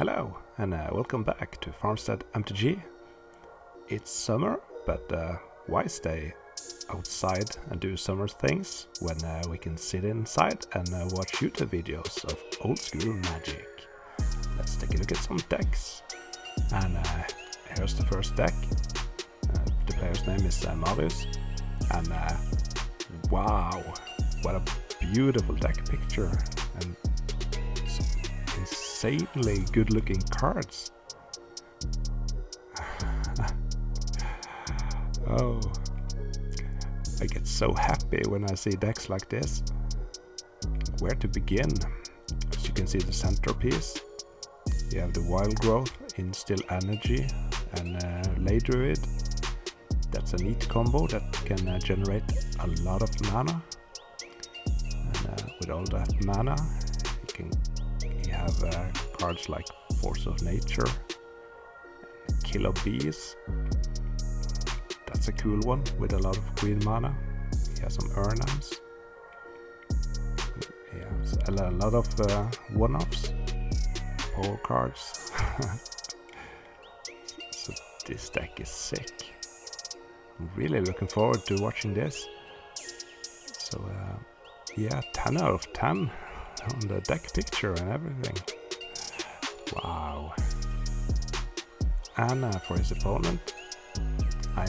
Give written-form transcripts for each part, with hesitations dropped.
Hello, and welcome back to Farmstead MTG. It's summer, but why stay outside and do summer things when we can sit inside and watch YouTube videos of old school magic? Let's take a look at some decks. And here's the first deck. The player's name is Marius. And wow, what a beautiful deck picture. And insanely good looking cards. Oh, I get so happy when I see decks like this. Where to begin? As you can see, the centerpiece. You have the Wild Growth, Instill Energy, and Ley Druid. That's a neat combo that can generate a lot of mana. And with all that mana, you have cards like Force of Nature, Killer Bees. That's a cool one with a lot of green mana. He has some Urnams. Yeah, a lot of one-offs. Power cards. So this deck is sick. I'm really looking forward to watching this. So yeah, 10 out of 10 on the deck picture and everything. Wow. And for his opponent, I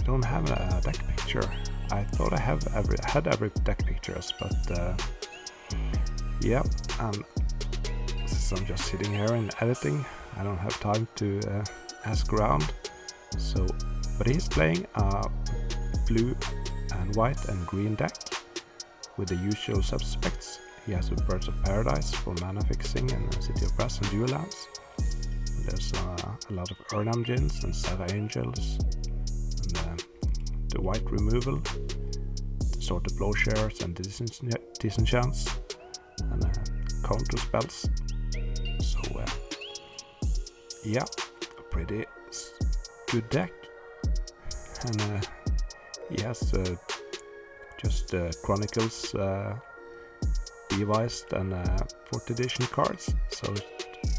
don't have a deck picture. I thought I had every deck pictures, but yeah, since I'm just sitting here and editing, I don't have time to ask around. So, but he's playing a blue and white and green deck with the usual suspects. He has a Birds of Paradise for mana fixing and a City of Brass and dual lands. There's a lot of Urnam Djinns and Sarah Angels, and the white removal, the Sword of Plowshares and Disenchants, and counter spells. So yeah, a pretty good deck. And he has just Chronicles devised and 4th edition cards, so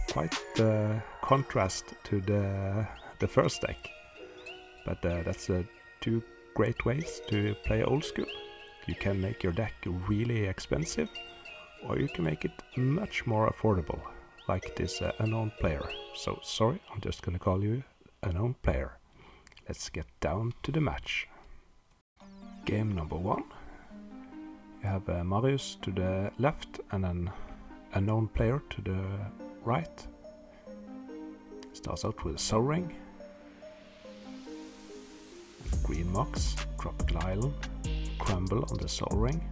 quite contrast to the first deck. But that's two great ways to play old school. You can make your deck really expensive, or you can make it much more affordable, like this unknown player. So sorry, I'm just gonna call you unknown player. Let's get down to the match. Game number 1. You have Marius to the left and an unknown player to the right. Starts out with a Soul Ring, Green Mox, Tropical Island, Crumble on the Soul Ring.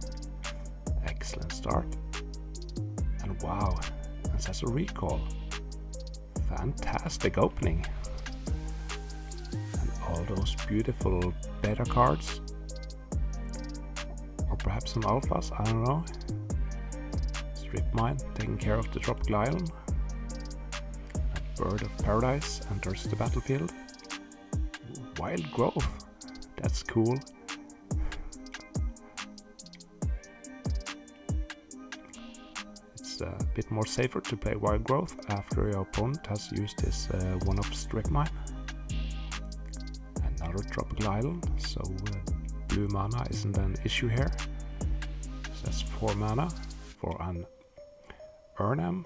Excellent start. And wow, this has a recall. Fantastic opening. And all those beautiful beta cards. Or perhaps some alphas, I don't know. Strip Mine taking care of the Tropical Island. Bird of Paradise enters the battlefield. Wild Growth, that's cool. It's a bit more safer to play Wild Growth after your opponent has used his one-off Strip Mine. Another Tropical Island, so blue mana isn't an issue here. So that's 4 mana for an Urnam.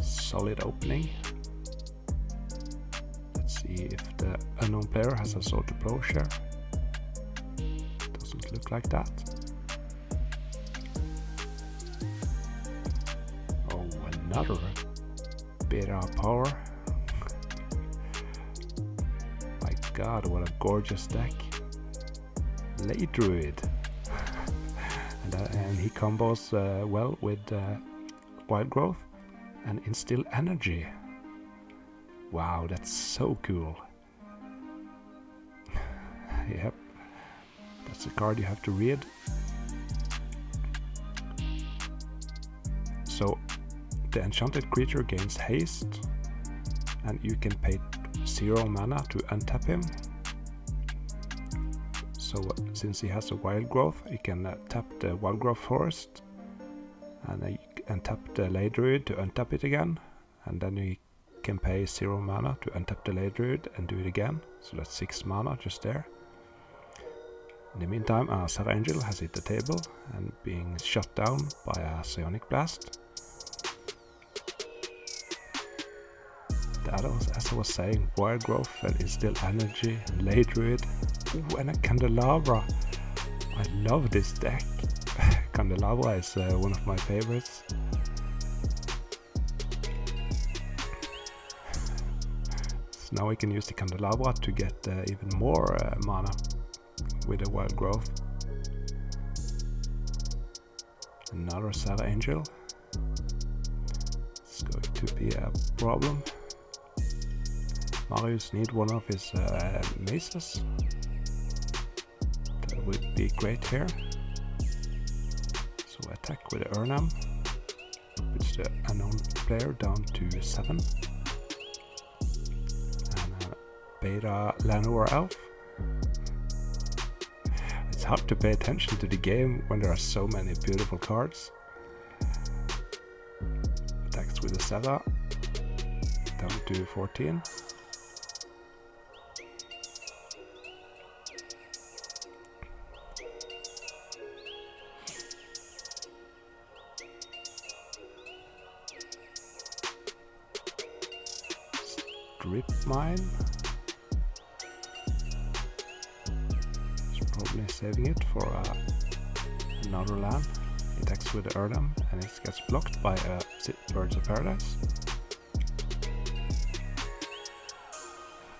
Solid opening. Let's see if the unknown player has a Sword of Plowshare. Doesn't look like that. Oh, another beta power. My god, what a gorgeous deck. Ley Druid. and he combos well with Wild Growth and Instill Energy. Wow, that's so cool. Yep, that's a card you have to read. So the enchanted creature gains haste, and you can pay 0 mana to untap him. So since he has a Wild Growth, you can tap the Wild Growth Forest And you untap the Ley Druid to untap it again, and then you can pay 0 mana to untap the Ley Druid and do it again. So that's 6 mana just there. In the meantime, our Serra Angel has hit the table and being shot down by a Psionic Blast. That was, as I was saying, Wild Growth and Instill Energy, Ley Druid, ooh, and a Candelabra. I love this deck. Candelabra is one of my favorites. So now we can use the Candelabra to get even more mana with the Wild Growth. Another Serra Angel. It's going to be a problem. Marius need one of his maces. That would be great here. So attack with the Urnam, puts the unknown player down to 7. And Beta Llanowar Elf. It's hard to pay attention to the game when there are so many beautiful cards. Attacks with the Serra, down to 14. Strip Mine. It's probably saving it for another land. It attacks with the Erdam and it gets blocked by Birds of Paradise.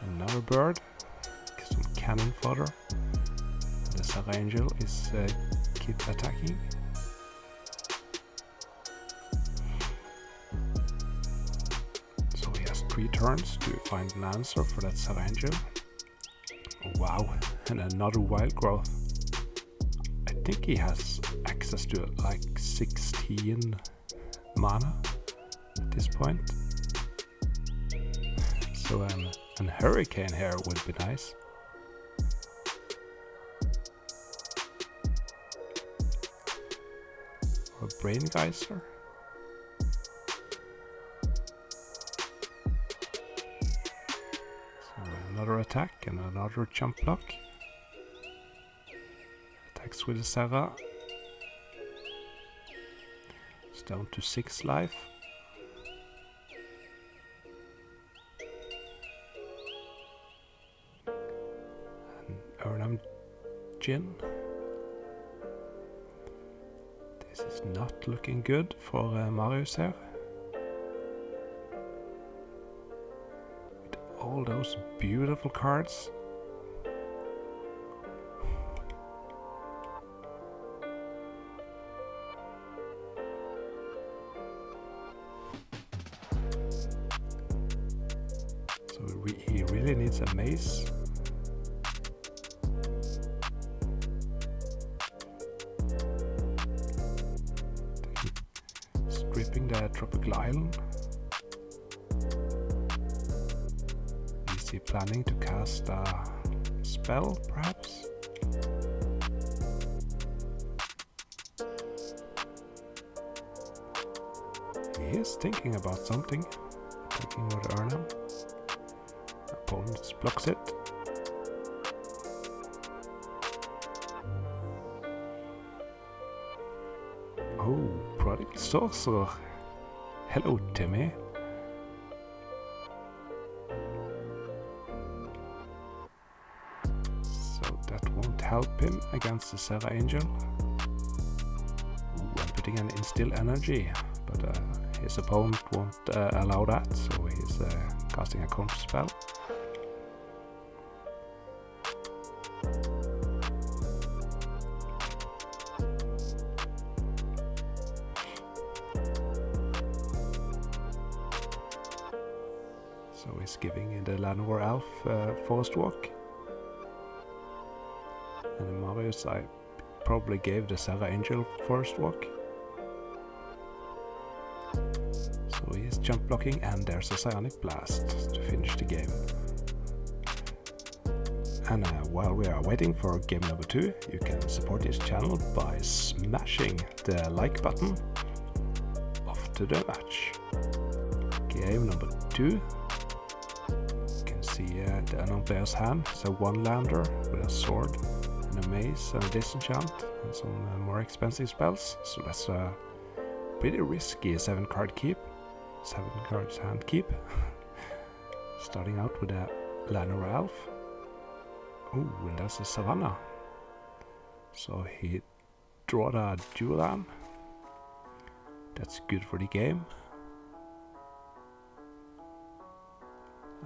Another bird. Some cannon fodder. The Serra Angel is keep attacking. So he has 3 turns to find an answer for that Serra Angel. Oh, wow, and another Wild Growth. I think he has access to like 16 mana at this point. So an Hurricane here would be nice. Or a Brain Geyser. So another attack and another jump block. Attacks with the Serra. It's down to 6 life. Urnam Jin. This is not looking good for Marius here. With all those beautiful cards. So he really needs a mace. Stripping the Tropical Island. Is he planning to cast a spell, perhaps? He is thinking about something. Taking with Urnam. Opponent blocks it. Oh, Prodigal Sorcerer. Hello, Timmy. So that won't help him against the Serra Angel. Ooh, I'm putting an Instill Energy, but his opponent won't allow that, so he's casting a counter spell. So he's giving the Llanowar Elf Forest Walk. And in Marius I probably gave the Serra Angel Forest Walk. So he's jump blocking and there's a Psionic Blast to finish the game. And while we are waiting for game number 2, you can support this channel by smashing the like button to the match. Game number 2. You can see the unknown player's hand. It's a 1-lander with a sword and a mace and a disenchant and some more expensive spells. So that's a pretty risky 7-card keep. 7 cards hand keep. Starting out with a Lanor Elf. Ooh, and that's a Savannah. So he drawed a Duelan. That's good for the game.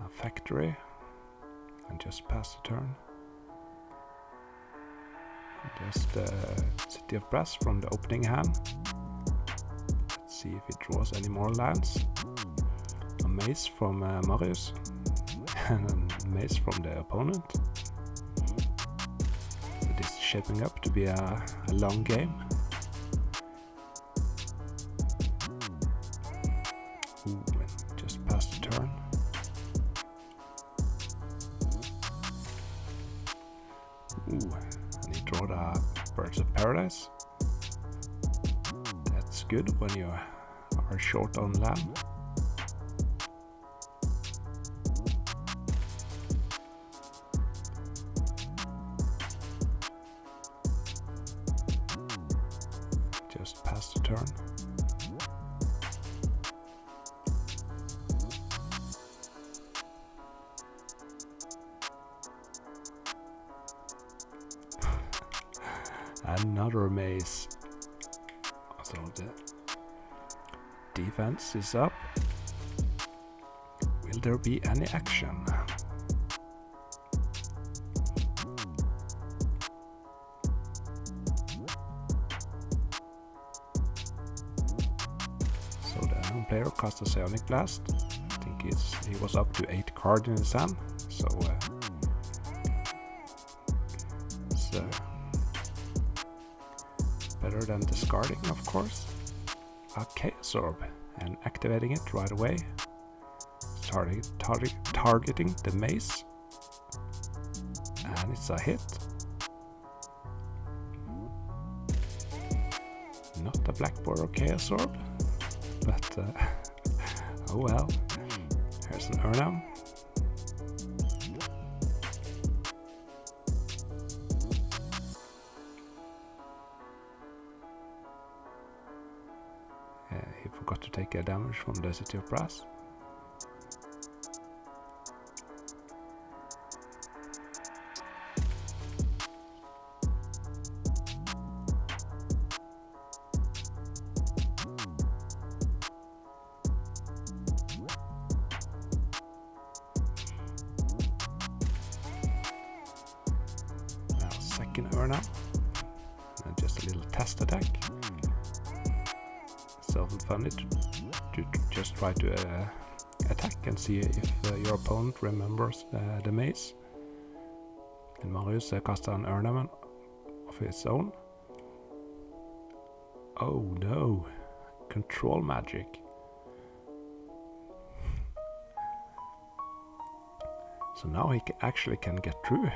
A Factory. And just pass the turn. And there's the City of Brass from the opening hand. Let's see if he draws any more lands. A Mace from Marius. And a Mace from the opponent. So this is shaping up to be a long game. Ooh, and just pass the turn. Ooh, and he drawed a Birds of Paradise. That's good when you are short on land. Just pass the turn. Another maze. So the defense is up. Will there be any action? So the unknown player cast a Psionic Blast. I think he was up to 8 cards in his hand. So it's better than discarding, of course. A Chaos Orb and activating it right away. Targeting the mace. And it's a hit. Not a Black Border Chaos Orb, but oh well. Here's an Urnam. He forgot to take a damage from the City of Brass. Now second Urna, and just a little test attack. Self-funded to just try to attack and see if your opponent remembers the maze. And Marius cast an ornament of his own. Oh no, control magic. So now he actually can get through.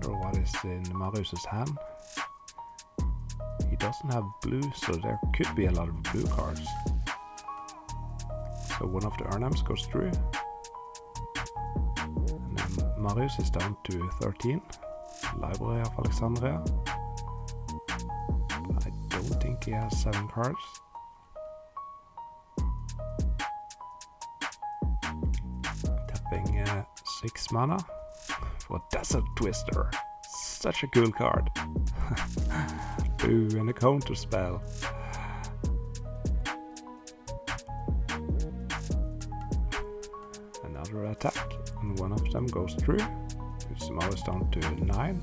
What is in Marius's hand? He doesn't have blue, so there could be a lot of blue cards. So one of the Urnams goes through. And then Marius is down to 13. Library of Alexandria. I don't think he has 7 cards. Tapping 6 mana for Desert Twister. Such a cool card. Ooh, and a counter spell. Another attack, and one of them goes through. Puts Marius down to 9.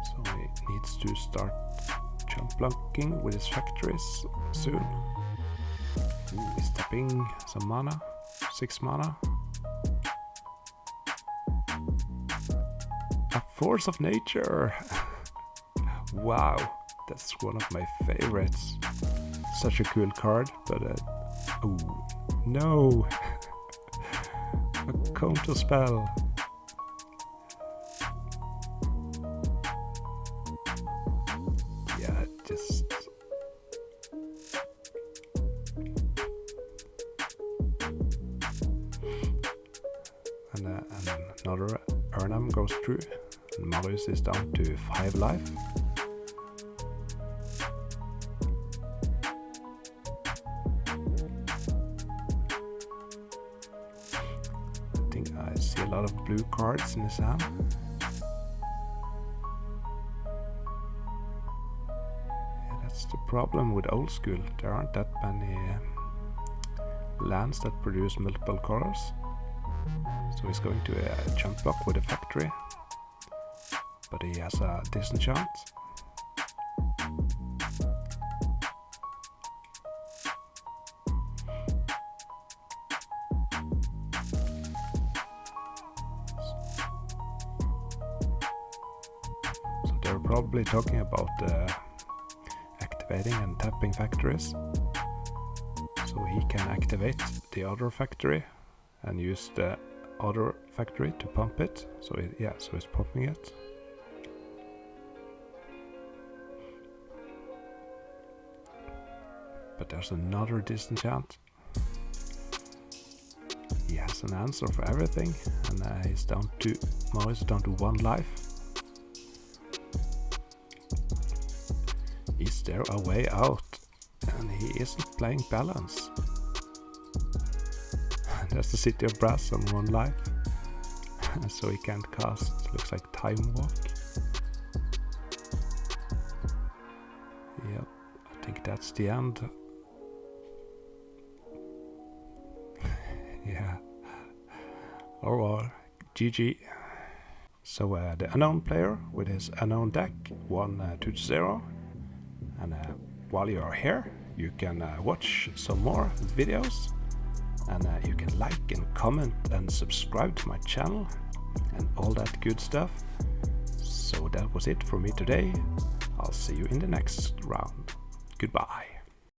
So he needs to start jump blocking with his factories soon. He's tapping some mana, 6 mana. A Force of nature. Wow, that's one of my favorites. Such a cool card, but oh no, a counter spell. Yeah, just and another Urnam goes through, and Marius is down to 5 life. I see a lot of blue cards in his hand. Yeah, that's the problem with old school. There aren't that many lands that produce multiple colors. So he's going to jump block with a factory. But he has a disenchant. They're probably talking about activating and tapping factories, so he can activate the other factory and use the other factory to pump it. So so he's pumping it. But there's another disenchant. He has an answer for everything, and Marius is down to 1 life. Is there a way out? And he isn't playing balance. There's the City of Brass on 1 life. So he can't cast, looks like Time Walk. Yep, I think that's the end. Yeah. Oh well, GG. So the unknown player with his unknown deck won 2-0. And while you are here, you can watch some more videos, and you can like and comment and subscribe to my channel and all that good stuff. So that was it for me today. I'll see you in the next round. Goodbye.